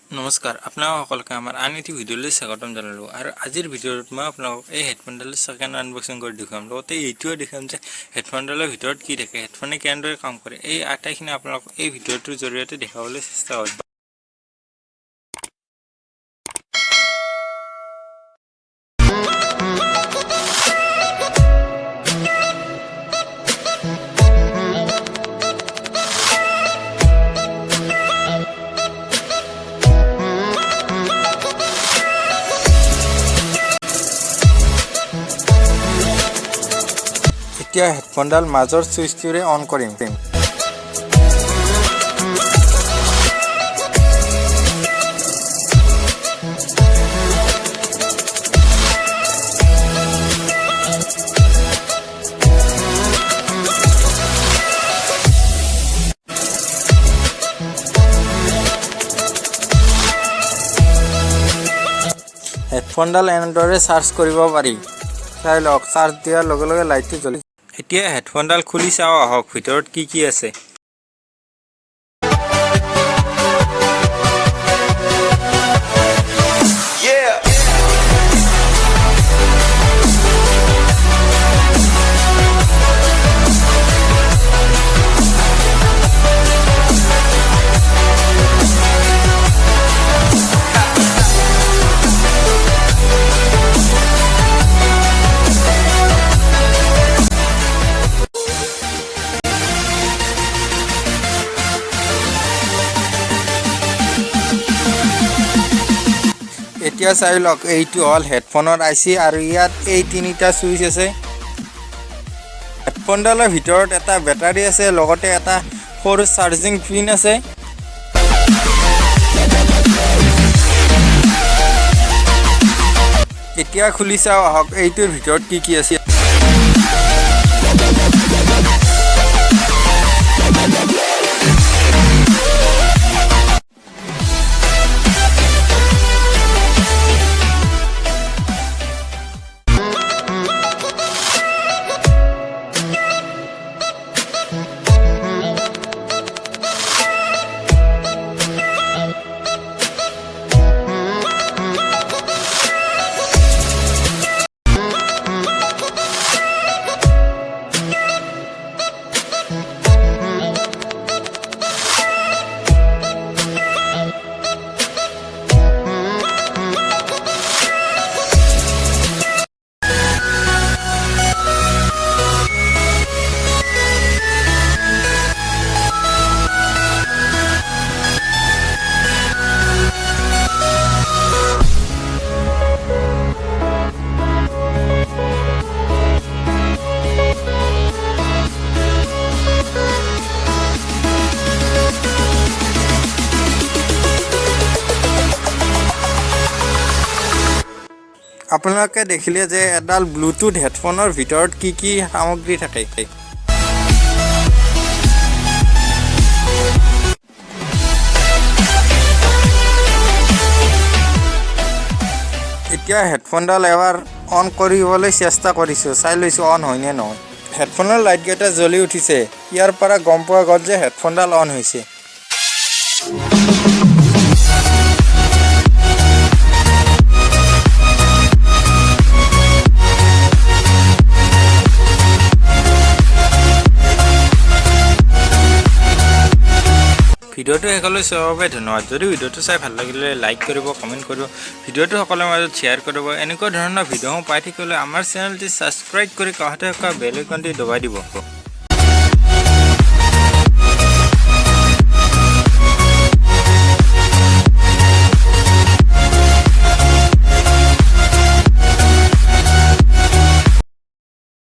নমস্কাৰ আপোনালোক সকলোকে আমাৰ আন এটি ভিডিঅ'লৈ স্বাগতম জনালোঁ আৰু আজিৰ ভিডিঅ'ত মই আপোনালোকক এই হেডফোনডালৰ ছেকেণ্ড আনবক্সিং কৰি দেখুৱাম লগতে এইটোও দেখাম যে হেডফোনডালৰ ভিতৰত কি থাকে হেডফোনে কেনেদৰে কাম কৰে এই আটাইখিনি আপোনালোকক এই ভিডিঅ'টোৰ জৰিয়তে দেখাবলৈ চেষ্টা কৰিম এতিয়া হেডফোনডাল মাজৰ সুইচটোৰে অন কৰিম হেডফোনডাল এনেদৰে চাৰ্জ কৰিব পাৰি চাই লওক চাৰ্জ দিয়াৰ লগে লগে লাইটটো জ্বলি এতিয়া হেডফোনডাল খুলি চাও আহক ভিতৰত কি আছে এতিয়া চাই লওক এইটো হল হেডফোনৰ আইসি আৰু ইয়াত এই তিনিটা সুইচ আছে হেডফোনডালৰ ভিতৰত এটা বেটাৰী আছে লগতে এটা সৰু চাৰ্জিং পিন আছে এতিয়া খুলি চাও আহক এইটোৰ ভিতৰত কি আছে আপোনালোকে দেখিলে যে এডাল ব্লুটুথ হেডফোনৰ ভিতৰত কি সামগ্ৰী থাকে এতিয়া হেডফোনডাল এবাৰ অন কৰিবলৈ চেষ্টা কৰিছো চাই লৈছো অন হয় নে নহয় হেডফোনৰ লাইট কেইটা জ্বলি উঠিছে ইয়াৰ পৰা গম পোৱা গ'ল যে হেডফোনডাল অন হৈছে ভিডিওটো শেষলৈ চোৱাৰ বাবে ধন্যবাদ যদি ভিডিওটো চাই ভাল লাগিলে লাইক কৰিব কমেন্ট কৰিব ভিডিওটো সকলোৰে মাজত শ্বেয়াৰ কৰিব এনেকুৱা ধৰণৰ ভিডিও পাই থাকিবলৈ আমাৰ চেনেলটো সাবস্ক্ৰাইব কৰি কাষতে থকা বেল আইকনটো দবাই দিব